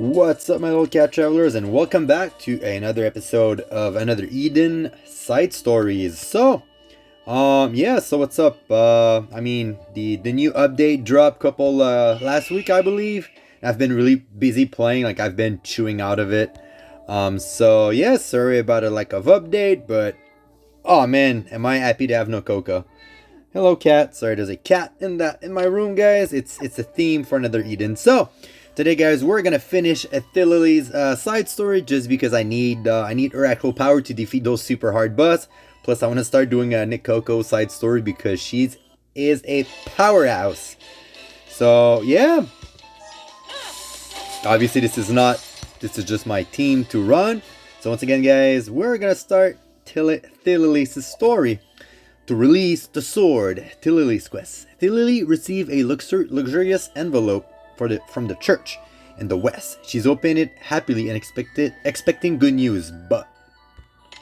What's up, my little cat travelers, and welcome back to another episode of another Eden Side Stories. So what's up? The new update dropped couple last week, I believe. I've been really busy playing, like I've been chewing out of it. Sorry about a lack of update, but oh man, am I happy to have no Coco. Hello, cat. Sorry, there's a cat in my room, guys. It's a theme for another Eden. So today, guys, we're gonna finish Thillelille's side story just because I need her actual power to defeat those super hard boss. Plus, I want to start doing a Nick Coco side story because she is a powerhouse. So yeah, obviously this is just my team to run. So once again, guys, we're gonna start Thillelille's story. To release the sword, Thillelille's quest. Thillelille received a luxurious envelope from the church in the west. She's opened it happily and expecting good news, but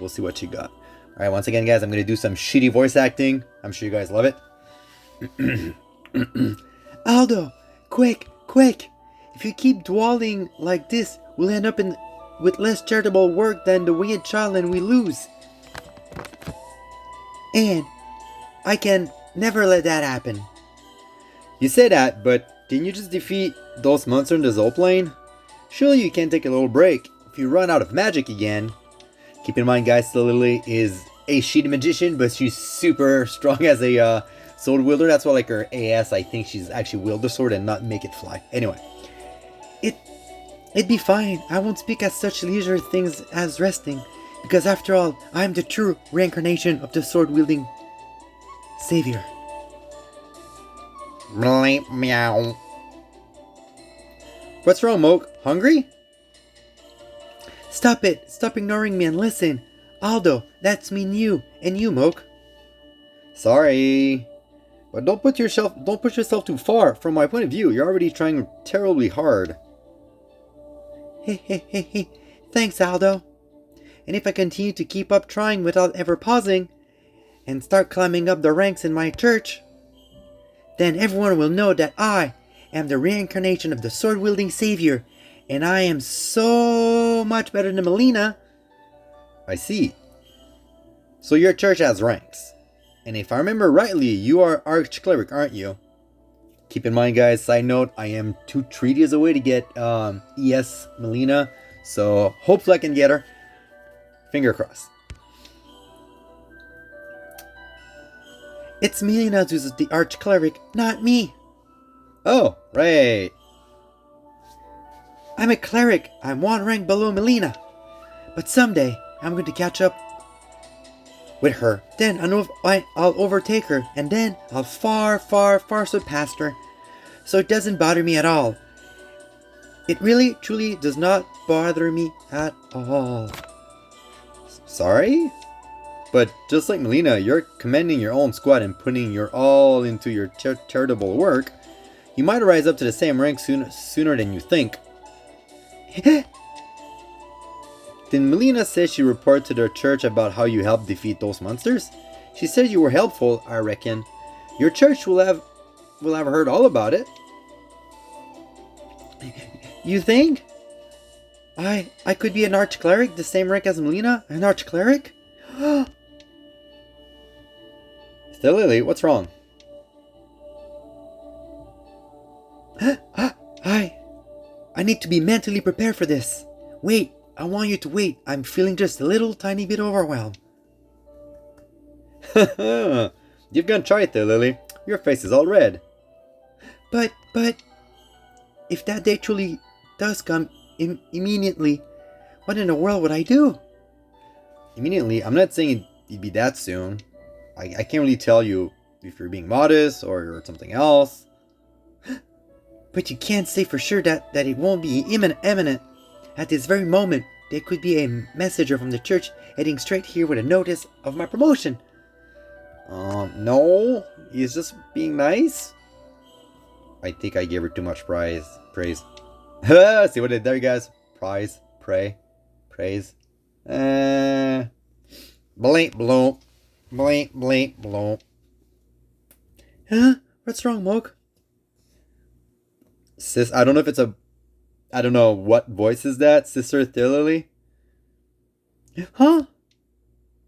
we'll see what she got. Alright, once again, guys, I'm going to do some shitty voice acting. I'm sure you guys love it. Aldo, quick! If you keep dwelling like this, we'll end up with less charitable work than the winged child and we lose. And I can never let that happen. You say that, but didn't you just defeat those monsters in the Zolplane? Surely you can take a little break if you run out of magic again. Keep in mind, guys, Thillelille is a shitty magician, but she's super strong as a sword wielder. That's why, like, her AS, I think she's actually wield the sword and not make it fly. Anyway. It'd be fine. I won't speak at such leisure things as resting. Because after all, I'm the true reincarnation of the sword-wielding savior. Bleep, meow. What's wrong, Moke? Hungry? Stop it! Stop ignoring me and listen! Aldo, that's me and you, Moke. Sorry. But don't push yourself too far. From my point of view, you're already trying terribly hard. Hey. Thanks, Aldo. And if I continue to keep up trying without ever pausing, and start climbing up the ranks in my church, then everyone will know that I am the reincarnation of the sword-wielding savior, and I am so much better than Melina. I see. So your church has ranks. And if I remember rightly, you are Archcleric, aren't you? Keep in mind, guys, side note, I am 2 treaties away to get ES Melina, so hopefully I can get her. Finger crossed. It's Melina who's the Archcleric, not me. Oh, right. I'm a cleric. I'm 1 rank below Melina. But someday, I'm going to catch up with her. Then I'll overtake her. And then I'll far surpass her. So it doesn't bother me at all. It really, truly does not bother me at all. Sorry? But just like Melina, you're commanding your own squad and putting your all into your charitable work. You might rise up to the same rank sooner than you think. Did Melina say she reported to their church about how you helped defeat those monsters? She said you were helpful, I reckon. Your church will have heard all about it. You think? I could be an Archcleric, the same rank as Melina? An Archcleric? Thillelille, what's wrong? I need to be mentally prepared for this. Wait, I want you to wait. I'm feeling just a little tiny bit overwhelmed. You've gone try it, Thillelille. Your face is all red. But, if that day truly does come immediately, what in the world would I do? Immediately? I'm not saying it'd be that soon. I can't really tell you if you're being modest or something else. But you can't say for sure that it won't be imminent. At this very moment, there could be a messenger from the church heading straight here with a notice of my promotion. No, he's just being nice. I think I gave her too much praise. See what I did there, guys? Praise. Blink, bloop. Blink, bloop. Huh? What's wrong, Moke? Sis, I don't know if it's a I don't know what voice is that, Sister Thillelille? Huh?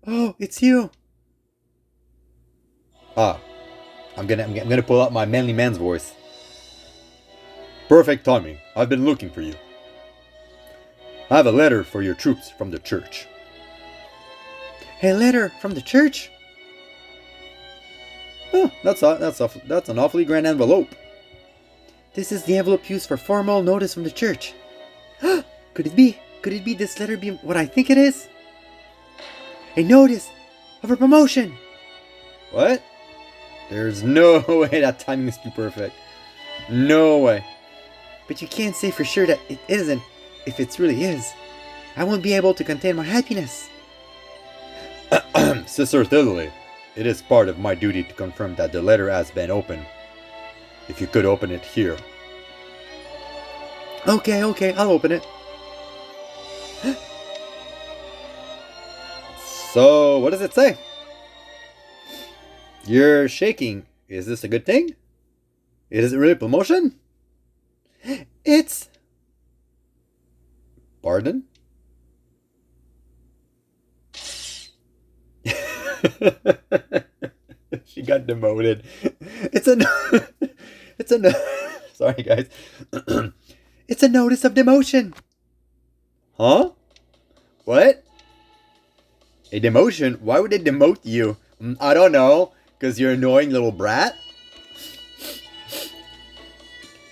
Oh, it's you. Ah, I'm gonna pull out my manly man's voice. Perfect timing. I've been looking for you. I have a letter for your troops from the church. A letter from the church? Oh, that's an awfully grand envelope. This is the envelope used for formal notice from the church. Could it be? Could it be this letter be what I think it is? A notice of a promotion. What? There's no way that timing is too perfect. No way. But you can't say for sure that it isn't if it really is. I won't be able to contain my happiness. Sister Thillelille, it is part of my duty to confirm that the letter has been opened. If you could open it here. Okay, I'll open it. So, what does it say? You're shaking. Is this a good thing? Is it really promotion? It's... Pardon? She got demoted. It's a... Sorry, guys. It's a notice of demotion. Huh? What? A demotion? Why would they demote you? I don't know. Because you're an annoying little brat?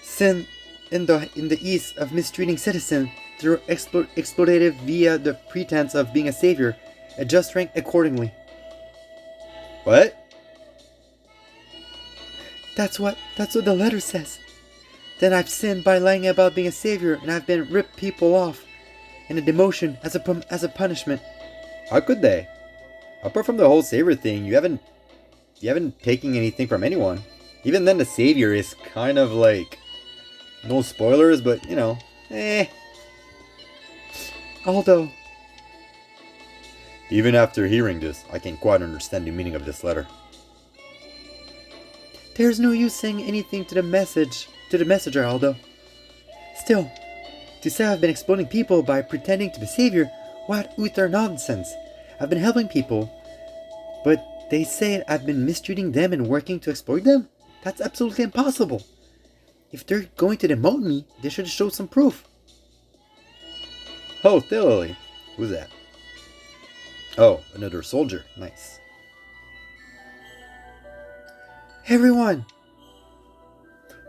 Sin in the east of mistreating citizens through exploitative via the pretense of being a savior. Adjust rank accordingly. What? That's what the letter says. Then I've sinned by lying about being a savior, and I've been ripped people off, and a demotion as a punishment. How could they? Apart from the whole savior thing, you haven't taken anything from anyone. Even then, the savior is kind of like, no spoilers, but you know, Aldo. Even after hearing this, I can't quite understand the meaning of this letter. There's no use saying anything to the messenger, Aldo. Still, to say I've been exploiting people by pretending to be savior, what utter nonsense. I've been helping people, but they say I've been mistreating them and working to exploit them? That's absolutely impossible. If they're going to demote me, they should show some proof. Oh, Thillelille. Who's that? Oh, another soldier. Nice. Everyone!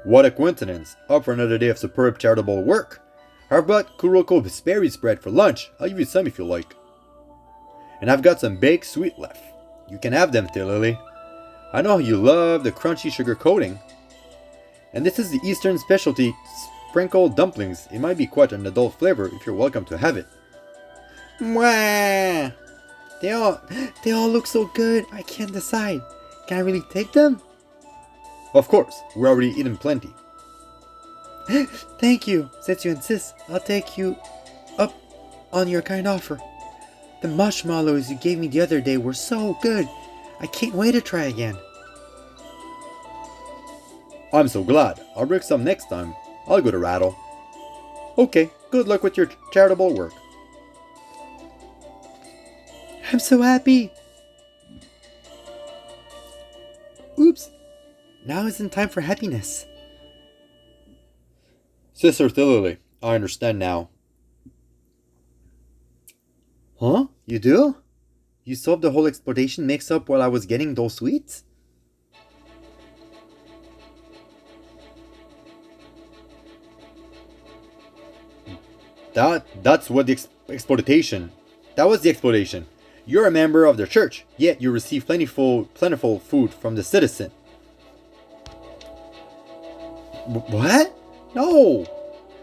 What a coincidence. Up for another day of superb charitable work. I've brought Kuroko berry spread for lunch. I'll give you some if you like. And I've got some baked sweet left. You can have them, Thillelille. I know you love the crunchy sugar coating. And this is the Eastern specialty, sprinkled dumplings. It might be quite an adult flavor if you're welcome to have it. Mwah! They all look so good, I can't decide. Can I really take them? Of course, we're already eating plenty. Thank you. Since you insist, I'll take you up on your kind offer. The marshmallows you gave me the other day were so good. I can't wait to try again. I'm so glad. I'll bring some next time. I'll go to Rattle. Okay, good luck with your charitable work. I'm so happy. Oops. Now isn't time for happiness. Sister Thillelille, I understand now. Huh? You do? You solved the whole exploitation mix-up while I was getting those sweets? That's what the exploitation. That was the exploitation. You're a member of the church, yet you receive plentiful food from the citizen. What? No!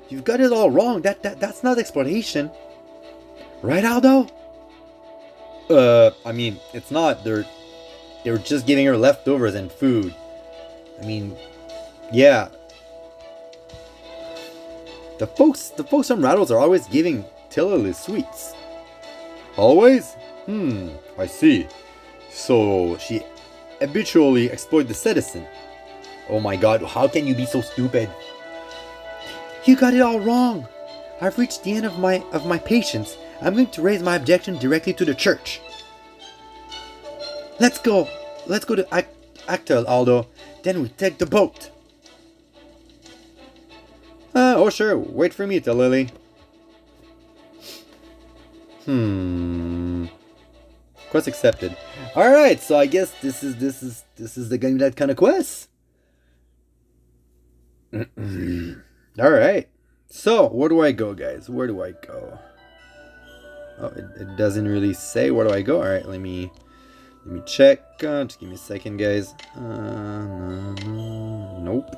You've got it all wrong. That's not exploitation. Right, Aldo? I mean, it's not. They were just giving her leftovers and food. I mean, yeah. The folks from Rattles are always giving Thillelille sweets. Always? I see. So she habitually exploits the citizen. Oh my god, how can you be so stupid? You got it all wrong. I've reached the end of my patience. I'm going to raise my objection directly to the church. Let's go. Let's go to Actel, Aldo. Then we take the boat. Oh sure. Wait for me, Thillelille. Quest accepted. Alright, so I guess this is the game that kind of quest. Alright. So, where do I go, guys? Where do I go? Oh, it doesn't really say where do I go. Alright, let me check. Just give me a second, guys. Nope.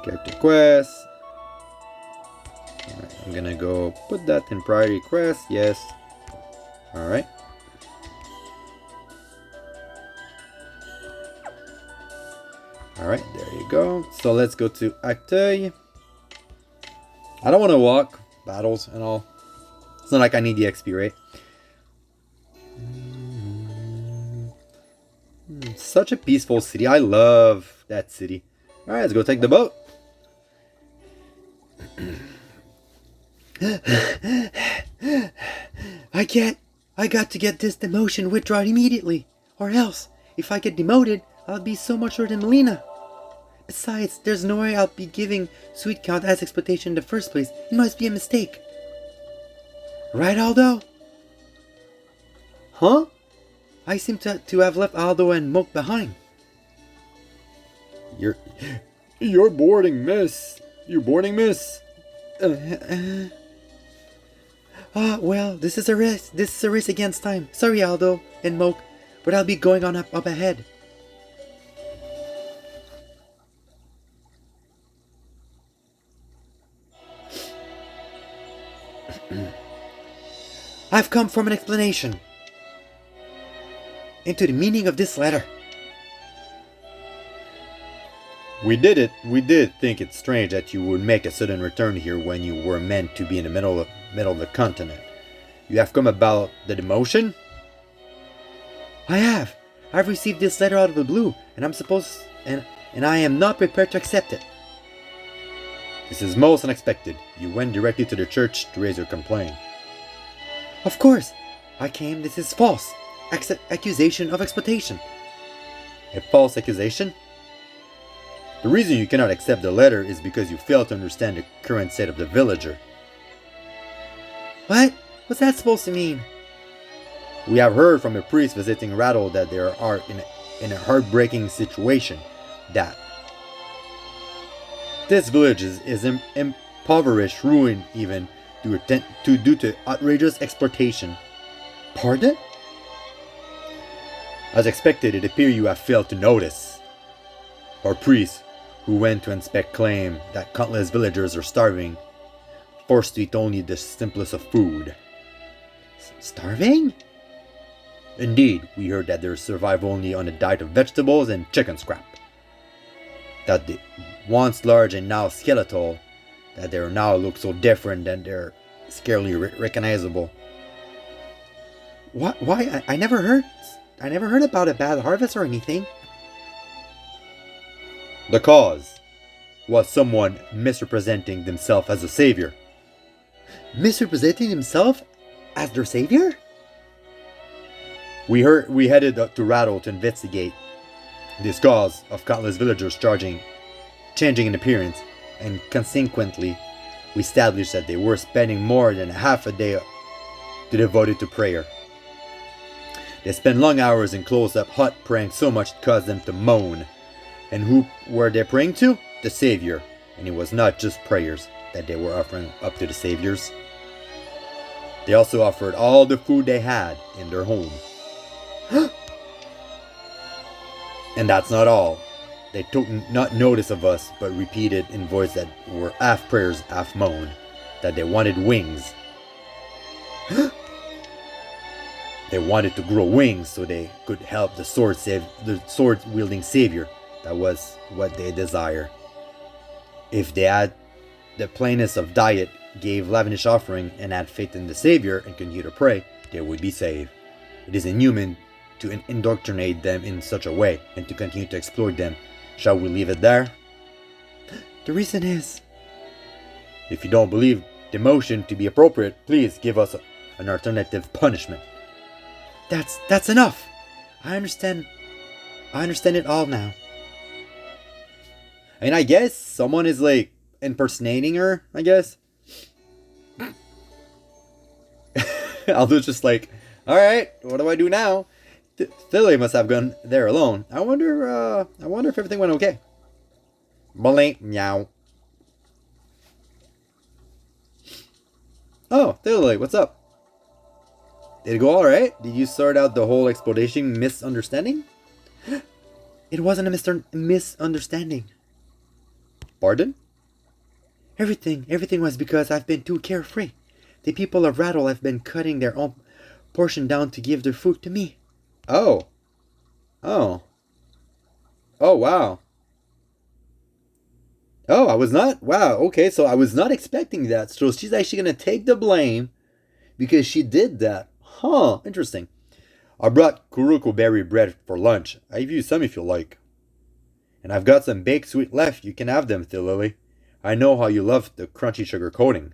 Character quest. Alright, I'm gonna go put that in priority quest. Yes. Alright. Alright, there you go. So let's go to Acteuil. I don't want to walk battles and all. It's not like I need the XP, right? Such a peaceful city. I love that city. Alright, let's go take the boat. I got to get this demotion withdrawn immediately. Or else, if I get demoted, I'll be so much shorter than Melina. Besides, there's no way I'll be giving sweet count as exploitation in the first place. It must be a mistake. Right, Aldo? Huh? I seem to have left Aldo and Moke behind. You're boarding, miss. You're boarding, miss. Well, this is a race. This is a race against time. Sorry, Aldo and Moke, but I'll be going on up ahead. I've come from an explanation into the meaning of this letter. We did think it strange that you would make a sudden return here when you were meant to be in the middle of the continent. You have come about the demotion? I've received this letter out of the blue, and I am not prepared to accept it. This is most unexpected. You went directly to the church to raise your complaint. Of course, I came. This is false. Accusation of exploitation. A false accusation? The reason you cannot accept the letter is because you fail to understand the current state of the villager. What? What's that supposed to mean? We have heard from a priest visiting Rattle that they are in a heartbreaking situation. That this village is impoverished, ruined even, due to outrageous exploitation. Pardon? As expected, it appears you have failed to notice. Our priest, who went to inspect, claim that countless villagers are starving, forced to eat only the simplest of food. Starving? Indeed, we heard that they survive only on a diet of vegetables and chicken scrap. That they once large and now skeletal, that they now look so different that they're scarcely recognizable. What? Why? I never heard about a bad harvest or anything. The cause was someone misrepresenting themselves as a savior. Misrepresenting himself as their savior? We headed up to Rattle to investigate this cause of countless villagers changing in appearance, and consequently, we established that they were spending more than half a day devoted to prayer. They spent long hours in closed-up hut praying so much it caused them to moan. And who were they praying to? The Savior. And it was not just prayers that they were offering up to the Saviors. They also offered all the food they had in their home. And that's not all. They took not notice of us, but repeated in voice that were half prayers, half moan, that they wanted wings. They wanted to grow wings so they could help the sword-wielding savior. That was what they desire. If they had the plainness of diet, gave lavish offering, and had faith in the savior and continued to pray, they would be saved. It is inhuman to indoctrinate them in such a way and to continue to exploit them. Shall we leave it there? The reason is... If you don't believe demotion to be appropriate, please give us an alternative punishment. That's enough. I understand it all now. I mean, I guess someone is like impersonating her, I guess. Aldo's just like, alright, what do I do now? Thillelille must have gone there alone. I wonder if everything went okay. Blink, meow. Oh, Thillelille, what's up? Did it go alright? Did you sort out the whole exploitation misunderstanding? It wasn't a misunderstanding. Pardon? Everything was because I've been too carefree. The people of Rattle have been cutting their own portion down to give their food to me. Oh. Oh. Oh, wow. Oh, I was not. Wow, okay, so I was not expecting that. So she's actually going to take the blame because she did that. Huh, interesting. I brought Kuruko berry bread for lunch. I give you some if you like. And I've got some baked sweet left. You can have them, Thillelille. I know how you love the crunchy sugar coating.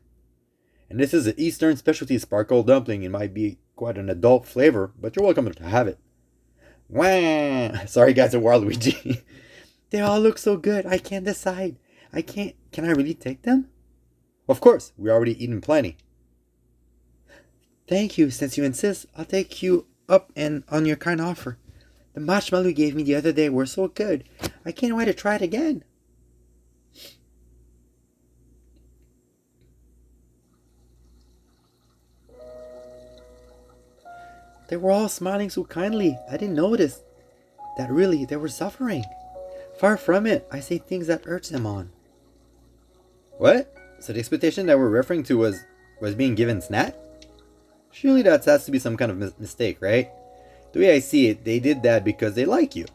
And this is an Eastern specialty sparkle dumpling. It might be quite an adult flavor, but you're welcome to have it. Wah! Sorry guys, a Waluigi. They all look so good. I can't decide. Can I really take them? Of course, we already eaten plenty. Thank you. Since you insist, I'll take you up and on your kind offer. The marshmallow you gave me the other day were so good. I can't wait to try it again. They were all smiling so kindly. I didn't notice that really they were suffering. Far from it. I say things that urge them on. What? So the expectation that we're referring to was being given snap? Surely that has to be some kind of mistake, right? The way I see it, they did that because they like you.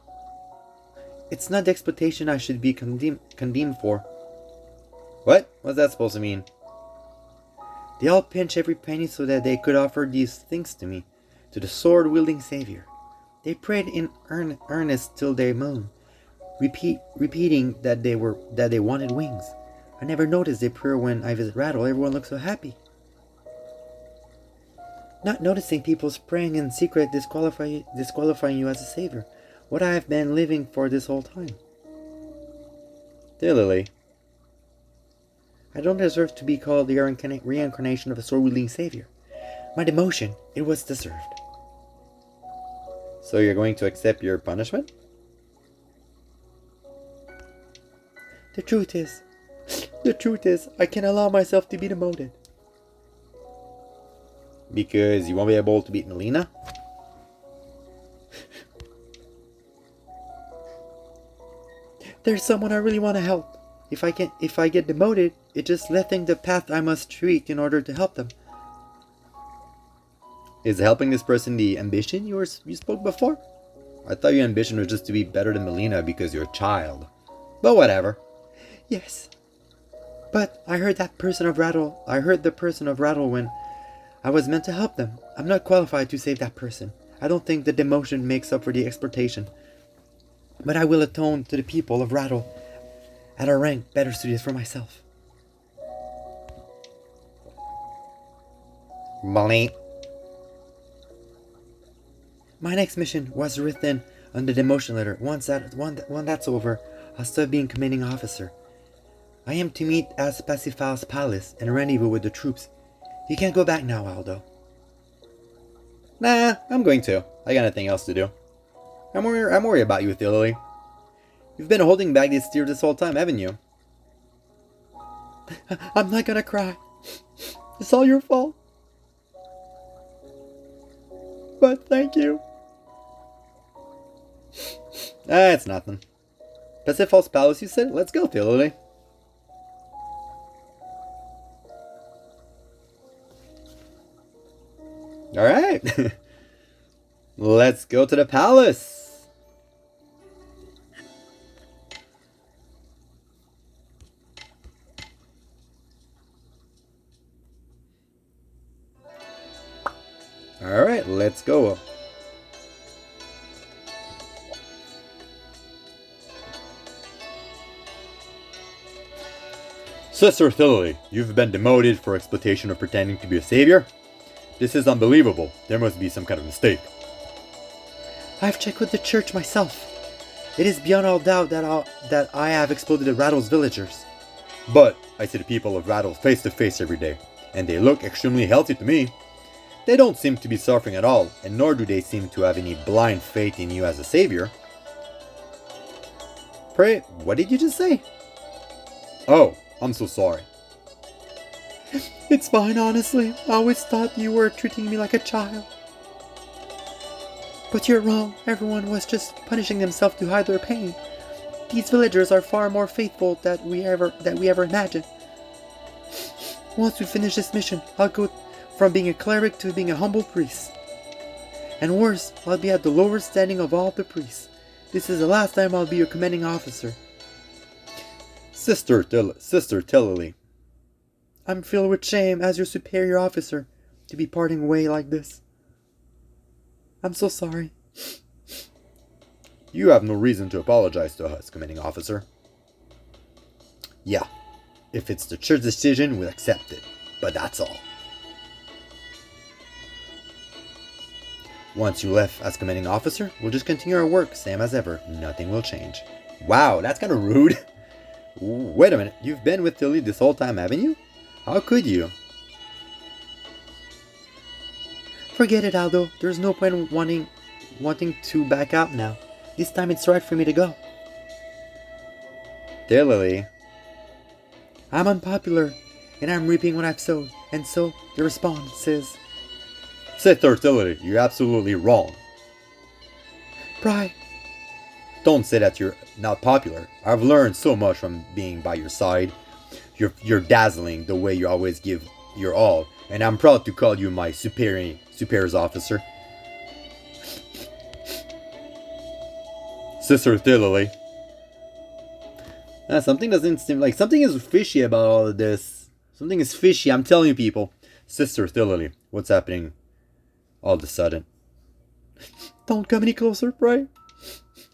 It's not the exploitation I should be condemned for. What? What's that supposed to mean? They all pinched every penny so that they could offer these things to me, to the sword-wielding savior. They prayed in earnest till they moaned, repeating that they wanted wings. I never noticed they pray when I visit Rattle. Everyone looks so happy. Not noticing people's praying in secret disqualifying you as a savior. What I have been living for this whole time. Thillelille. I don't deserve to be called the reincarnation of a sword-wielding savior. My demotion, it was deserved. So you're going to accept your punishment? The truth is, I can allow myself to be demoted. Because you won't be able to beat Melina? There's someone I really want to help. If I get demoted, it's just letting the path I must treat in order to help them. Is helping this person the ambition you spoke before? I thought your ambition was just to be better than Melina because you're a child. But whatever. Yes. But I heard the person of Rattle when I was meant to help them. I'm not qualified to save that person. I don't think the demotion makes up for the exploitation. But I will atone to the people of Rattle at a rank better suited for myself. Money. My next mission was written on the demotion letter. Once that's over, I'll stop being commanding officer. I am to meet at Pacifal's palace and rendezvous with the troops. You can't go back now, Aldo. Nah, I'm going to. I got nothing else to do. I'm worried about you, Thillelille. You've been holding back this tear this whole time, haven't you? I'm not gonna cry. It's all your fault. But thank you. It's nothing. Pacifal's palace, you said? Let's go, Thillelille. Alright. Let's go to the palace. Alright, let's go. Sister Thillelille, you've been demoted for exploitation of pretending to be a savior? This is unbelievable. There must be some kind of mistake. I've checked with the church myself. It is beyond all doubt that I have exploited Rattle's villagers. But I see the people of Rattle face to face every day, and they look extremely healthy to me. They don't seem to be suffering at all, and nor do they seem to have any blind faith in you as a savior. Pray, what did you just say? Oh, I'm so sorry. It's fine, honestly. I always thought you were treating me like a child. But you're wrong. Everyone was just punishing themselves to hide their pain. These villagers are far more faithful than we ever imagined. Once we finish this mission, I'll go from being a cleric to being a humble priest. And worse, I'll be at the lowest standing of all the priests. This is the last time I'll be your commanding officer. Sister Thillelille. I'm filled with shame as your superior officer to be parting way like this. I'm so sorry. You have no reason to apologize to us, commanding officer. Yeah, if it's the church's decision, we'll accept it. But that's all. Once you left as commanding officer, we'll just continue our work, same as ever. Nothing will change. Wow, that's kind of rude. Wait a minute, you've been with Thillelille this whole time, haven't you? How could you? Forget it, Aldo. There's no point in wanting to back out now. This time it's right for me to go. Thillelille. I'm unpopular, and I'm reaping what I've sowed. And so, the response is... Sister Thillelille, you're absolutely wrong. Pry. Don't say that you're not popular. I've learned so much from being by your side. You're dazzling the way you always give your all, and I'm proud to call you my superior's officer. Sister Thillelille. Something doesn't seem like something is fishy about all of this. Something is fishy, I'm telling you people. Sister Thillelille, what's happening all of a sudden? Don't come any closer, Pry.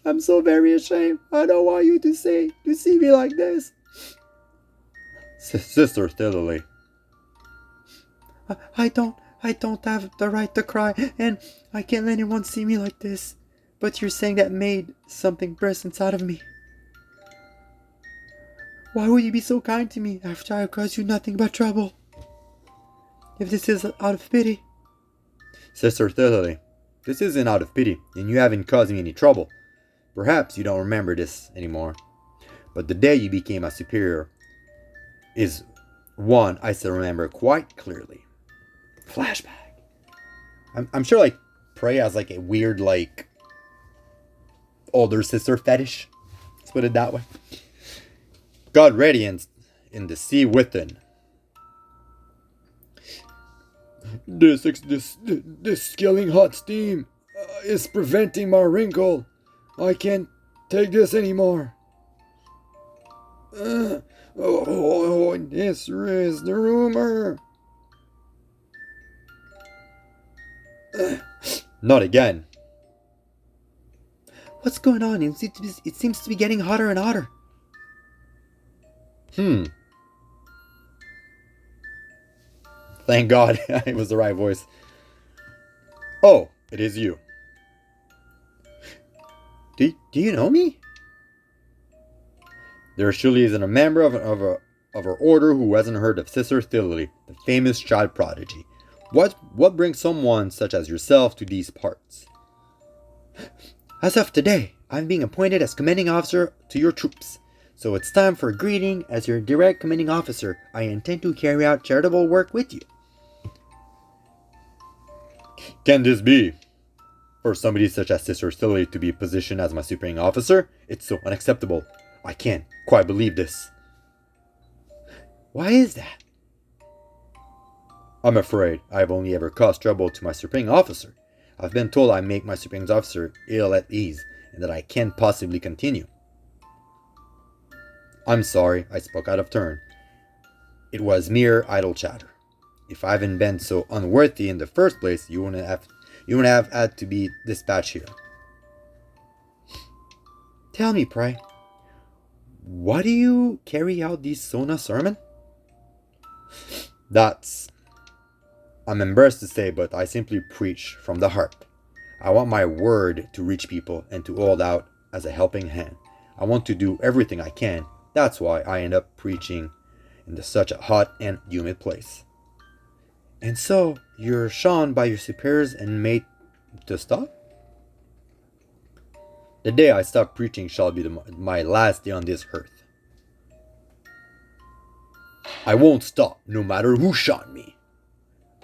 I'm so very ashamed. I don't want you to see me like this. Sister Thillelille. I don't have the right to cry, and I can't let anyone see me like this. But you're saying that made something burst inside of me. Why would you be so kind to me after I caused you nothing but trouble? If this is out of pity. Sister Thillelille, this isn't out of pity, and you haven't caused me any trouble. Perhaps you don't remember this anymore, but the day you became a superior is one I still remember quite clearly. Flashback. I'm sure like Prey has like a weird like older sister fetish. Let's put it that way. God radiance in the sea within. This scaling hot steam is preventing my wrinkle. I can't take this anymore. This is the rumor. Not again. What's going on? It seems to be getting hotter and hotter. Thank God it was the right voice. Oh, it is you. Do you know me? There surely isn't a member of our order who hasn't heard of Sister Thillelille, the famous child prodigy. What brings someone such as yourself to these parts? As of today, I'm being appointed as commanding officer to your troops. So it's time for a greeting. As your direct commanding officer, I intend to carry out charitable work with you. Can this be? For somebody such as Sister Thillelille to be positioned as my superior officer, it's so unacceptable. I can't quite believe this. Why is that? I'm afraid I've only ever caused trouble to my superior officer. I've been told I make my superior officer ill at ease, and that I can't possibly continue. I'm sorry, I spoke out of turn. It was mere idle chatter. If I hadn't been so unworthy in the first place, you wouldn't have had to be dispatched here. Tell me, Pry, why do you carry out these Sona sermon? That's... I'm embarrassed to say, but I simply preach from the heart. I want my word to reach people and to hold out as a helping hand. I want to do everything I can. That's why I end up preaching in such a hot and humid place. And so, you're shunned by your superiors and made to stop? The day I stop preaching shall be my last day on this earth. I won't stop, no matter who shot me.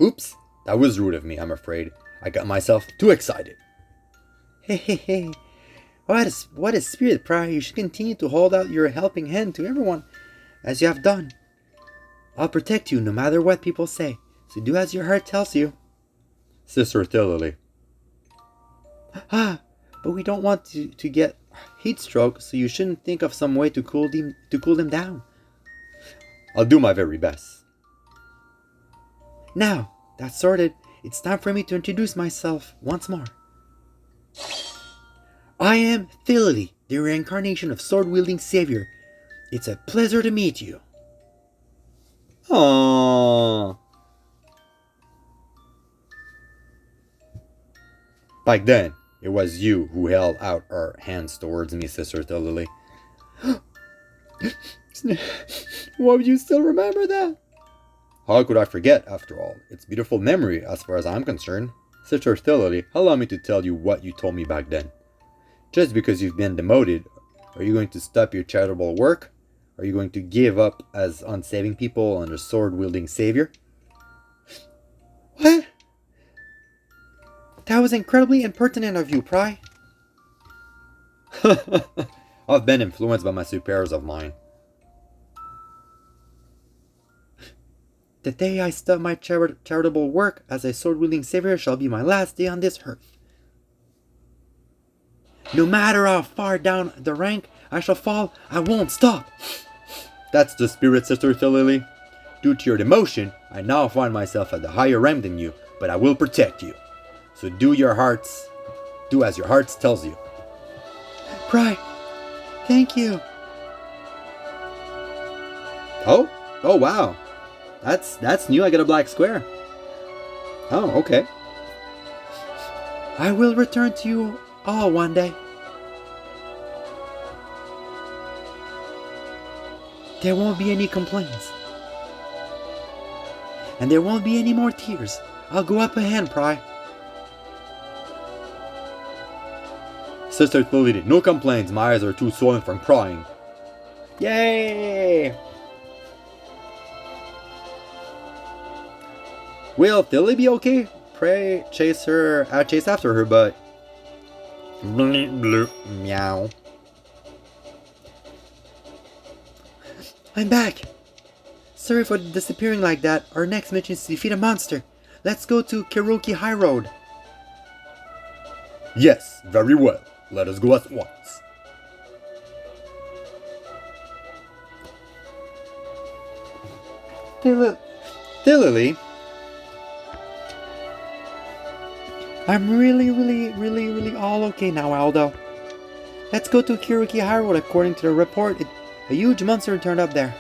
Oops, that was rude of me, I'm afraid. I got myself too excited. Hey. What a spirit, Prior. You should continue to hold out your helping hand to everyone, as you have done. I'll protect you no matter what people say, so do as your heart tells you. Sister Thillelille. But we don't want to get heat stroke, so you shouldn't think of some way to cool them down. I'll do my very best. Now, that's sorted, it's time for me to introduce myself once more. I am Thillelille, the reincarnation of sword-wielding savior. It's a pleasure to meet you. Aww. Back then, it was you who held out our hands towards me, Sister Thillelille. Why would you still remember that? How could I forget, after all? It's beautiful memory, as far as I'm concerned. Sister Thillelille, allow me to tell you what you told me back then. Just because you've been demoted, are you going to stop your charitable work? Are you going to give up as unsaving people under sword-wielding savior? What? That was incredibly impertinent of you, Pry. I've been influenced by my superiors of mine. The day I stop my charitable work as a sword-wielding savior shall be my last day on this earth. No matter how far down the rank I shall fall, I won't stop. That's the spirit, Sister Thillelille. Due to your demotion, I now find myself at the higher rank than you, but I will protect you. So do as your heart tells you. Pry, thank you. Oh wow. That's new. I got a black square. Oh, okay. I will return to you all one day. There won't be any complaints. And there won't be any more tears. I'll go up ahead, Pry. Sister Thillelille, no complaints. My eyes are too swollen from crying. Yay! Will Thillelille be okay? Pray chase after her, but... Meow. I'm back. Sorry for disappearing like that. Our next mission is to defeat a monster. Let's go to Karaoke High Road. Yes, very well. Let us go at once. Thillelille. I'm really all okay now, Aldo. Let's go to Karaoke High Road. According to the report, a huge monster turned up there.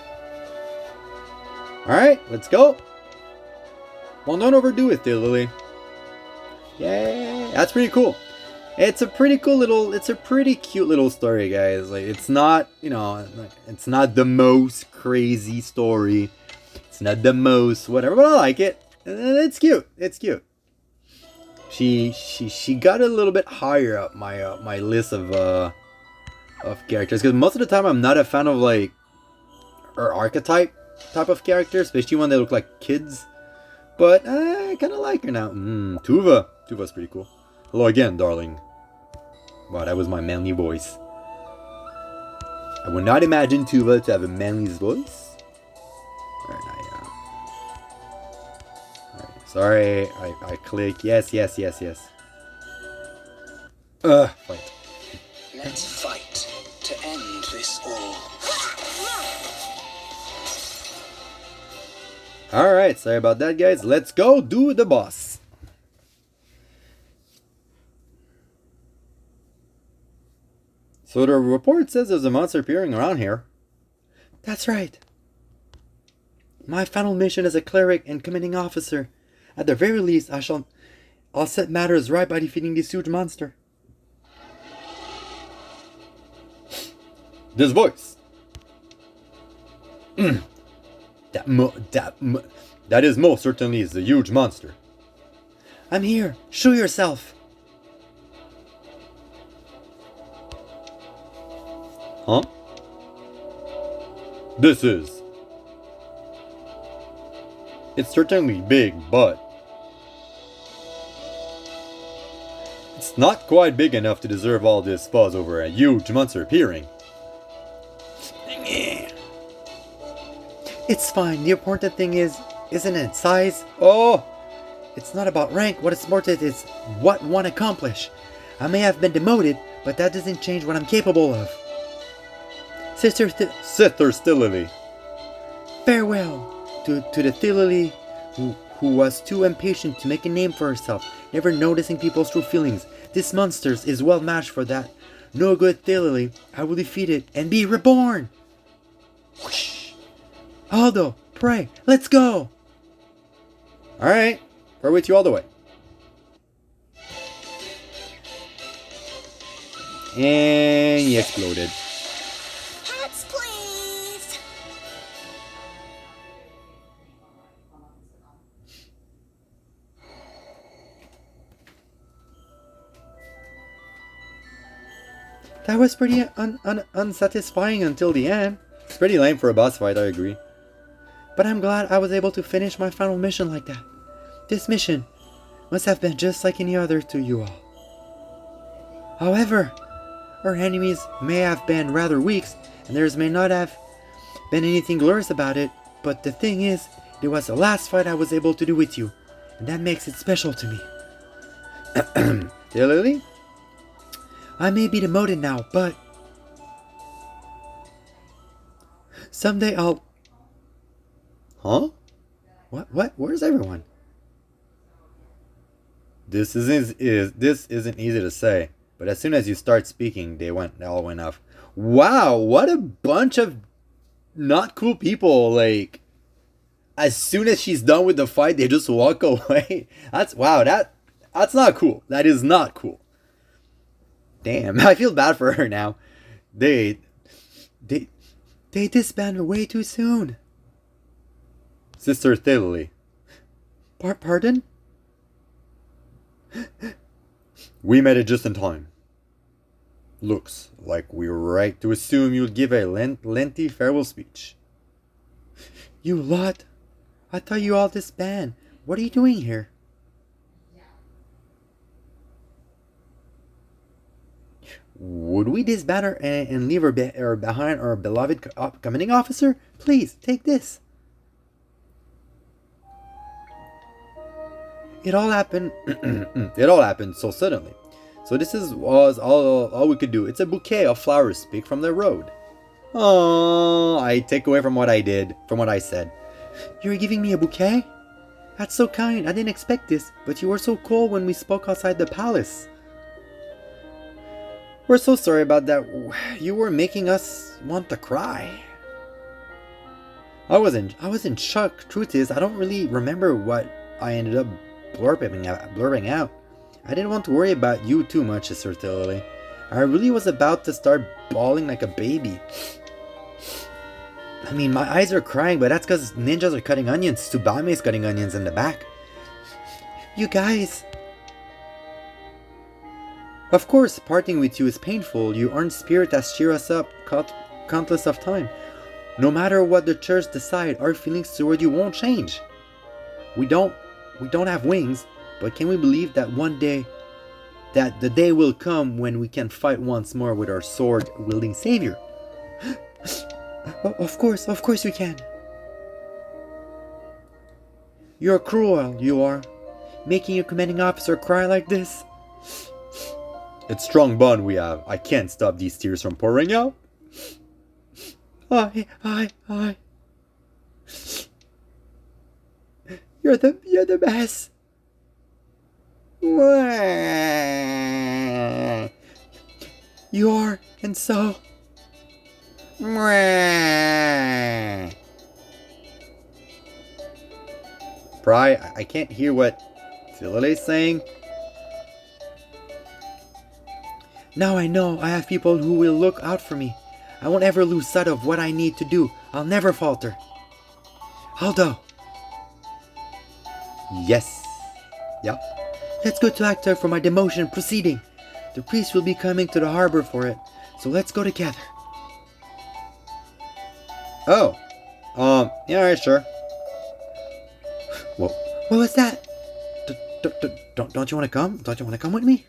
Alright, let's go. Well, don't overdo it, Thillelille. Yay! That's pretty cool. It's a pretty cute little story, guys. Like, it's not, it's not the most crazy story. It's not the most whatever, but I like it. It's cute. It's cute. She got a little bit higher up my list of characters, because most of the time I'm not a fan of like her archetype type of character, especially when they look like kids. But I kind of like her now. Tuva's pretty cool. Hello again, darling. Wow, that was my manly voice. I would not imagine Tuva to have a manly voice. Alright, sorry, I click. Yes. Fight. Let's fight to end this all. Alright, sorry about that, guys. Let's go do the boss. So the report says there's a monster appearing around here. That's right. My final mission as a cleric and commanding officer. At the very least, I'll set matters right by defeating this huge monster. This voice. That is most certainly is a huge monster. I'm here. Show yourself. Huh? This is. It's certainly big, but it's not quite big enough to deserve all this fuss over a huge monster appearing. It's fine. The important thing isn't it size? Oh! It's not about rank. What is important is what one accomplish. I may have been demoted, but that doesn't change what I'm capable of. Sister Thillelille. Farewell to the Thillelille who was too impatient to make a name for herself, never noticing people's true feelings. This monster is well matched for that. No good Thillelille. I will defeat it and be reborn. Whoosh. Aldo, pray, let's go. Alright, we're with you all the way. And he exploded. Hats, please. That was pretty unsatisfying until the end. It's pretty lame for a boss fight, I agree. But I'm glad I was able to finish my final mission like that. This mission must have been just like any other to you all. However, our enemies may have been rather weak, and theirs may not have been anything glorious about it, but the thing is, it was the last fight I was able to do with you, and that makes it special to me. Thillelille? I may be demoted now, but someday I'll... Huh? What? Where's everyone? This isn't easy to say, but as soon as you start speaking, they all went off. Wow, what a bunch of not cool people! Like, as soon as she's done with the fight, they just walk away. That's not cool. That is not cool. Damn, I feel bad for her now. They disbanded way too soon. Sister Thillelille. Pardon? We made it just in time. Looks like we were right to assume you'd give a lengthy farewell speech. You lot! I thought you all disbanded. What are you doing here? Would we disband her and leave her behind our beloved commanding officer? Please, take this. It all happened. It all happened so suddenly. So this was all we could do. It's a bouquet of flowers picked from the road. Oh, I take away from what I did, from what I said. You're giving me a bouquet? That's so kind. I didn't expect this, but you were so cold when we spoke outside the palace. We're so sorry about that. You were making us want to cry. I was in shock. Truth is, I don't really remember what I ended up blurring out. I didn't want to worry about you too much, Sister Thillelille. I really was about to start bawling like a baby. I mean, my eyes are crying, but that's because ninjas are cutting onions. Tsubame's cutting onions in the back. You guys... Of course, parting with you is painful. You aren't spirit that cheer us up countless of time. No matter what the church decide, our feelings toward you won't change. We don't have wings, but can we believe that one day, that the day will come when we can fight once more with our sword-wielding savior? Of course we can. You're cruel, you are. Making your commanding officer cry like this. It's strong bond we have. I can't stop these tears from pouring out. I. You're the best. You are, and so. Pry, I can't hear what Thillelille's saying. Now I know I have people who will look out for me. I won't ever lose sight of what I need to do. I'll never falter. Aldo, Yes. Yeah. let's go to Acta for my demotion proceeding. The priest will be coming to the harbor for it, so let's go together. Oh. Yeah, alright, sure. Whoa. What was that? Don't you want to come? Don't you want to come with me?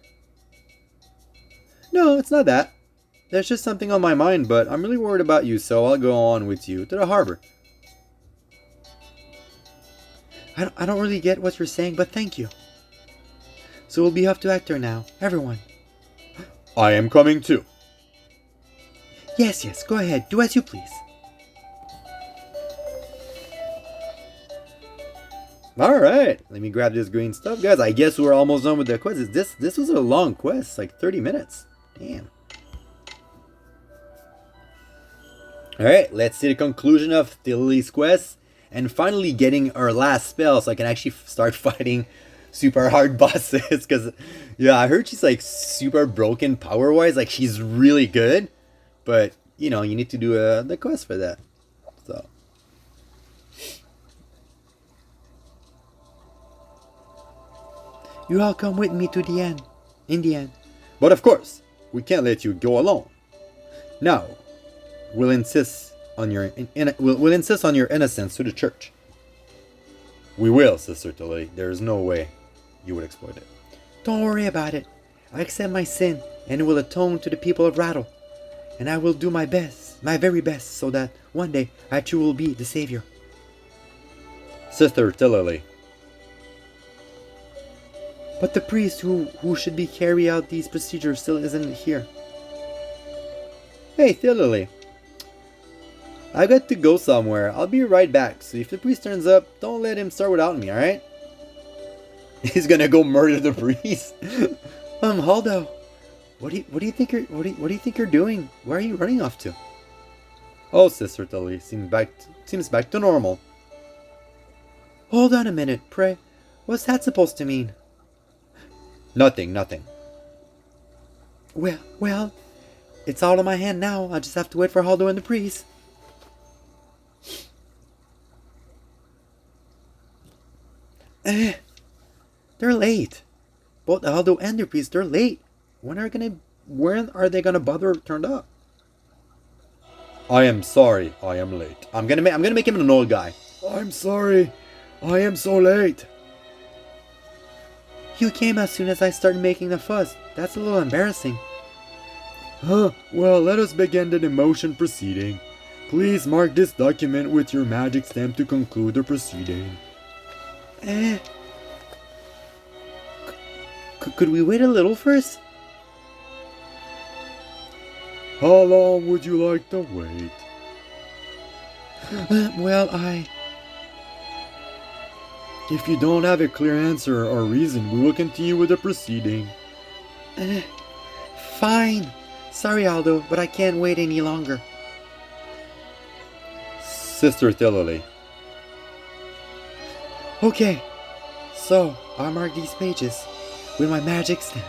No, it's not that. There's just something on my mind, but I'm really worried about you, so I'll go on with you to the harbor. I don't really get what you're saying, but thank you. So we'll be off to Actor now, everyone. I am coming too. Yes, go ahead, do as you please. Alright, let me grab this green stuff. Guys, I guess we're almost done with the quest. This was a long quest, like 30 minutes. Damn. Alright, let's see the conclusion of Thillelille's quest. And finally getting our last spell so I can actually start fighting super hard bosses. Because, yeah, I heard she's like super broken power-wise. Like, she's really good. But, you know, you need to do the quest for that. So. You all come with me to the end. In the end. But of course, we can't let you go alone. Now, we'll insist on your we'll insist on your innocence to the church. We will, Sister Thillelille. There is no way you would exploit it. Don't worry about it. I accept my sin and will atone to the people of Rattle. And I will do my best, my very best, so that one day I too will be the savior. Sister Thillelille. But the priest who should be carry out these procedures still isn't here. Hey, Thillelille. I got to go somewhere. I'll be right back. So if the priest turns up, don't let him start without me, alright? He's gonna go murder the priest. Haldo, what do you think you're doing? Where are you running off to? Oh, Sister Thillelille, seems back to normal. Hold on a minute, pray. What's that supposed to mean? Nothing. Well, it's all in my hand now. I just have to wait for Haldo and the priest. They're late. Both Haldo and the priest, they're late. When are they gonna bother turned up? I am sorry. I am late. I'm gonna make him an old guy. I'm sorry. I am so late. You came as soon as I started making the fuss. That's a little embarrassing. Well, let us begin the demotion proceeding. Please mark this document with your magic stamp to conclude the proceeding. Could we wait a little first? How long would you like to wait? If you don't have a clear answer or reason, we will continue with the proceeding. Fine. Sorry, Aldo, but I can't wait any longer. Sister Thillelille. Okay. So, I'll mark these pages with my magic stamp.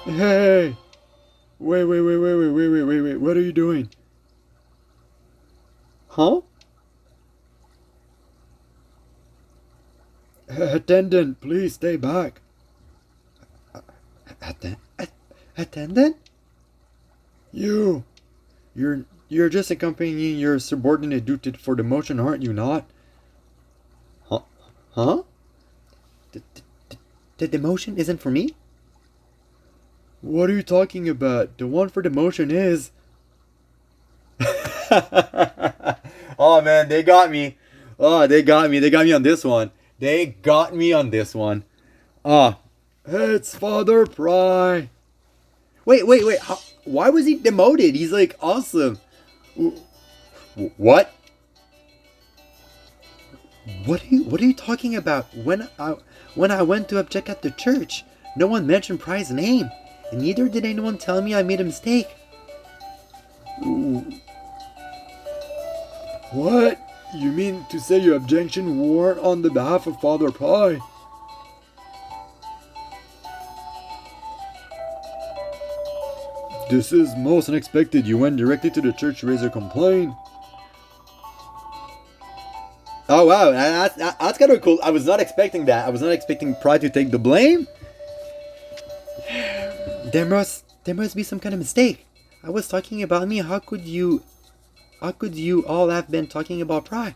Hey! Wait. What are you doing? Huh? Attendant, please stay back. Attendant? You're just accompanying your subordinate due for demotion, aren't you not? Huh? The demotion isn't for me? What are you talking about? The one for demotion is... Oh man, they got me. Oh, they got me. They got me on this one. It's Father Pry. Wait. Why was he demoted? He's like awesome. What? What are you talking about? When I went to object at the church, no one mentioned Pry's name, and neither did anyone tell me I made a mistake. What? You mean to say your objection weren't on the behalf of Father Pry? This is most unexpected. You went directly to the church to raise a complaint. Oh wow, that's kind of cool. I was not expecting that. I was not expecting Pride to take the blame. There must be some kind of mistake. I was talking about me. How could you all have been talking about Pry?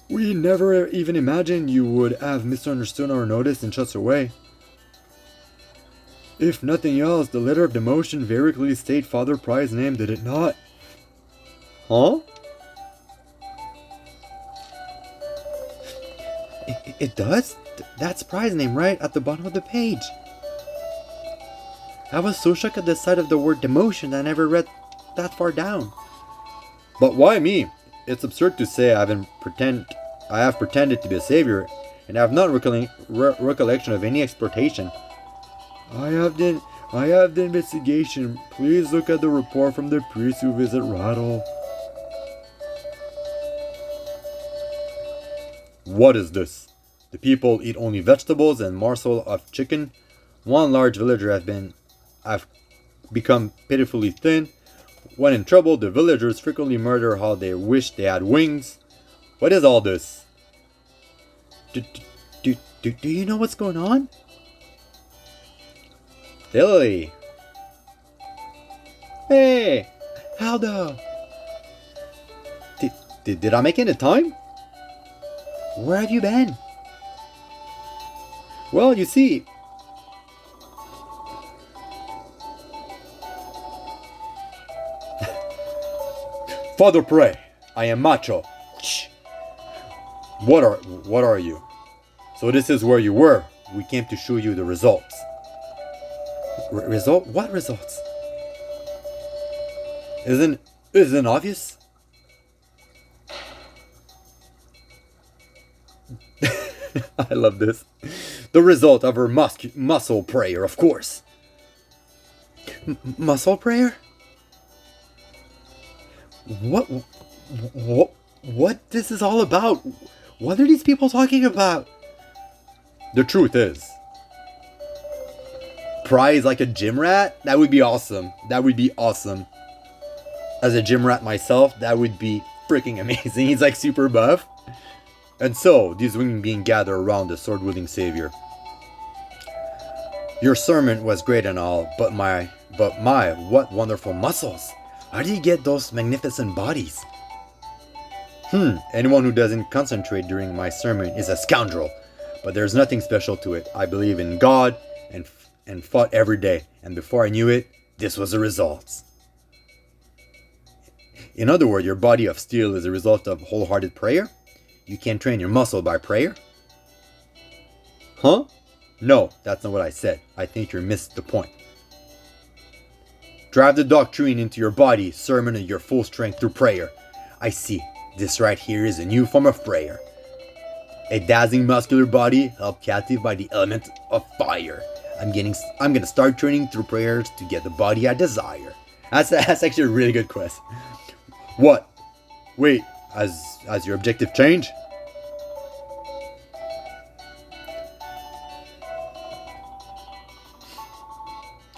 We never even imagined you would have misunderstood our notice in such a way. If nothing else, the letter of demotion very clearly states Father Pry's name, did it not? Huh? It does? That's Pry's name right at the bottom of the page. I was so shocked at the sight of the word demotion that I never read that far down. But why me? It's absurd to say I have pretended to be a savior, and I have not recollection of any exploitation. I have the investigation. Please look at the report from the priest who visit Rattle. What is this? The people eat only vegetables and morsel of chicken. One large villager have become pitifully thin. When in trouble, the villagers frequently murder how they wish they had wings. What is all this? Do you know what's going on? Thillelille. Hey! Haldo! Did I make it in time? Where have you been? Well, you see... Father Pray, I am Macho. Shh. What are you? So this is where you were. We came to show you the results. Result? What results? Isn't it obvious? I love this. The result of her muscle prayer, of course. Muscle prayer? What this is all about? What are these people talking about? The truth is, Pry is like a gym rat. That would be awesome. That would be awesome. As a gym rat myself, that would be freaking amazing. He's like super buff. And so, these women being gathered around the sword-wielding savior. Your sermon was great and all, but my, what wonderful muscles. How do you get those magnificent bodies? Anyone who doesn't concentrate during my sermon is a scoundrel. But there's nothing special to it. I believe in God and fought every day. And before I knew it, this was the results. In other words, your body of steel is a result of wholehearted prayer. You can't train your muscle by prayer. Huh? No, that's not what I said. I think you missed the point. Drive the doctrine into your body, sermon at your full strength through prayer. I see. This right here is a new form of prayer. A dazzling muscular body held captive by the element of fire. I'm gonna start training through prayers to get the body I desire. That's actually a really good quest. What? Wait, has your objective changed?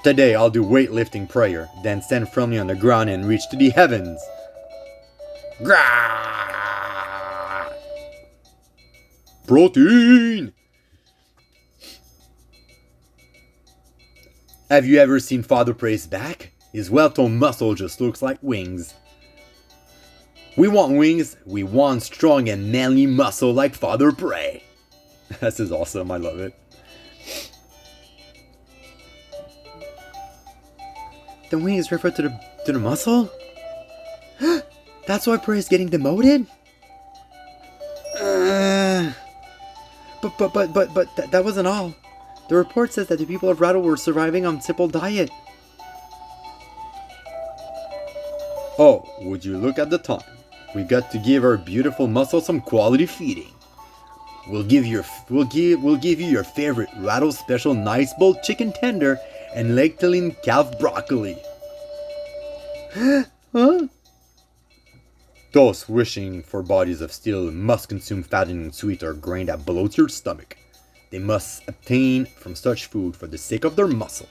Today I'll do weightlifting prayer, then stand firmly on the ground and reach to the heavens. Grah! Protein! Have you ever seen Father Pray's back? His well-toned muscle just looks like wings. We want wings, we want strong and manly muscle like Father Pray. This is awesome, I love it. The wings refer to the muscle? That's why Pray is getting demoted? But that wasn't all. The report says that the people of Rattle were surviving on simple diet. Oh, would you look at the time? We got to give our beautiful muscle some quality feeding. We'll give you your favorite Rattle special nice bowl chicken tender and leg filling calf broccoli. Huh? Those wishing for bodies of steel must consume fattening sweet or grain that bloats your stomach. They must obtain from such food for the sake of their muscle.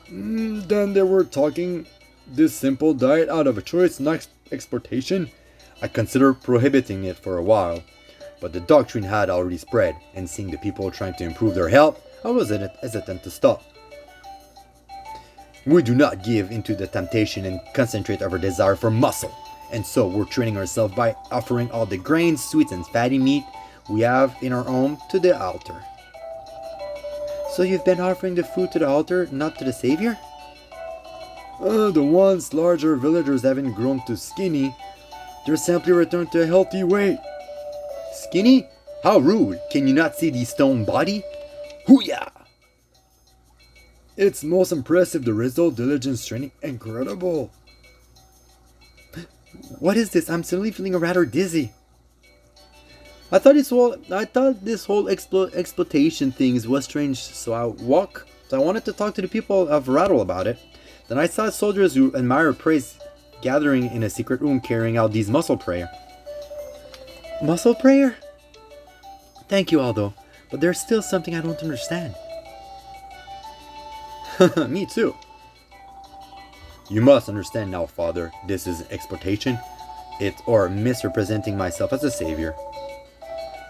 Then they were talking this simple diet out of a choice, not exploitation. I considered prohibiting it for a while, but the doctrine had already spread, and seeing the people trying to improve their health, I was hesitant to stop. We do not give into the temptation and concentrate our desire for muscle, and so we're training ourselves by offering all the grains, sweets, and fatty meat we have in our home to the altar. So you've been offering the food to the altar, not to the Savior? The once larger villagers haven't grown too skinny. They're simply returned to a healthy weight. Skinny? How rude! Can you not see the stone body? Hoo-yah! It's most impressive, the result, diligence, training, incredible. What is this? I'm suddenly feeling rather dizzy. I thought this whole exploitation thing was strange, so I wanted to talk to the people of Rattle about it. Then I saw soldiers who admire praise gathering in a secret room carrying out these muscle prayer. Muscle prayer? Thank you, Aldo, but there's still something I don't understand. Me too. You must understand now, Father, this is exploitation. Or misrepresenting myself as a savior.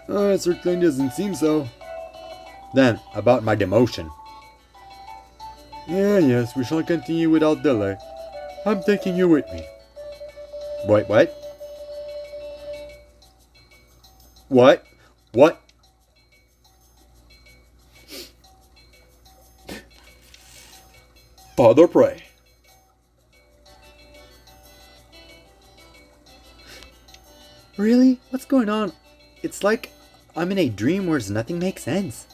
It certainly doesn't seem so. Then, about my demotion. Yes, we shall continue without delay. I'm taking you with me. Wait, what? What? What? Father, pray. Really? What's going on? It's like I'm in a dream where nothing makes sense.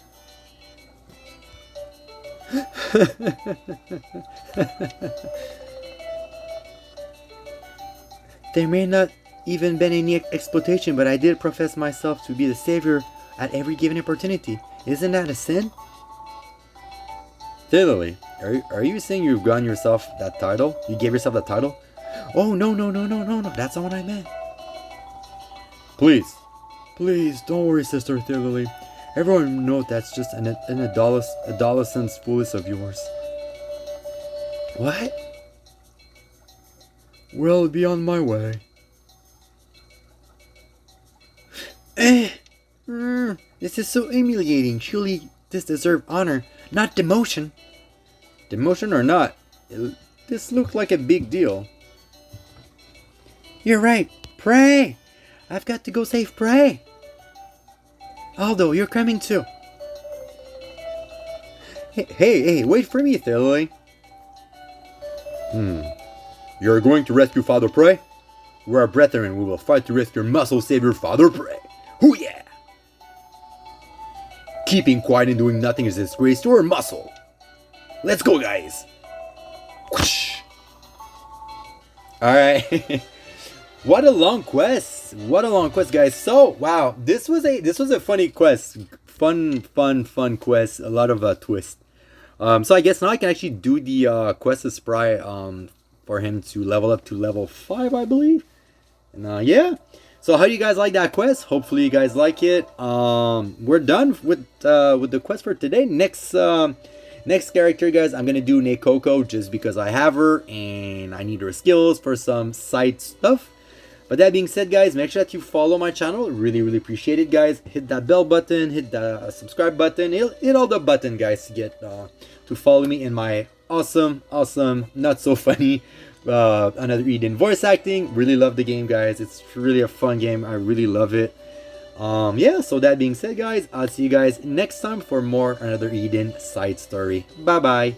There may not even been any exploitation, but I did profess myself to be the savior at every given opportunity. Isn't that a sin? Thillelille, are you saying you've gotten yourself that title? You gave yourself that title? Oh, no. That's not what I meant. Please. Please, don't worry, Sister Thillelille. Everyone knows that's just an adolescent's foolish of yours. What? Well, be on my way. This is so humiliating. Surely this deserves honor, not demotion. Demotion or not, this looked like a big deal. You're right. Pray! I've got to go save Prey. Aldo, you're coming too. Hey, wait for me, Thillelille. You're going to rescue Father Prey? We're our brethren. We will fight to rescue your muscle savior, Father Prey. Hoo yeah! Keeping quiet and doing nothing is a disgrace to our muscle. Let's go, guys. Whoosh. All right. What a long quest! What a long quest, guys. So wow, this was a funny quest, fun quest. A lot of twist. So I guess now I can actually do the quest of Spry for him to level up to level 5, I believe. And yeah. So how do you guys like that quest? Hopefully you guys like it. We're done with the quest for today. Next character, guys, I'm gonna do Nekoko just because I have her and I need her skills for some side stuff. But that being said, guys, make sure that you follow my channel. Really appreciate it, guys. Hit that bell button, hit the subscribe button, hit all the button, guys, to get to follow me in my awesome, not so funny Another Eden voice acting. Really love the game, guys. It's really a fun game. I really love it. Yeah, so that being said, guys, I'll see you guys next time for more Another Eden side story. Bye bye.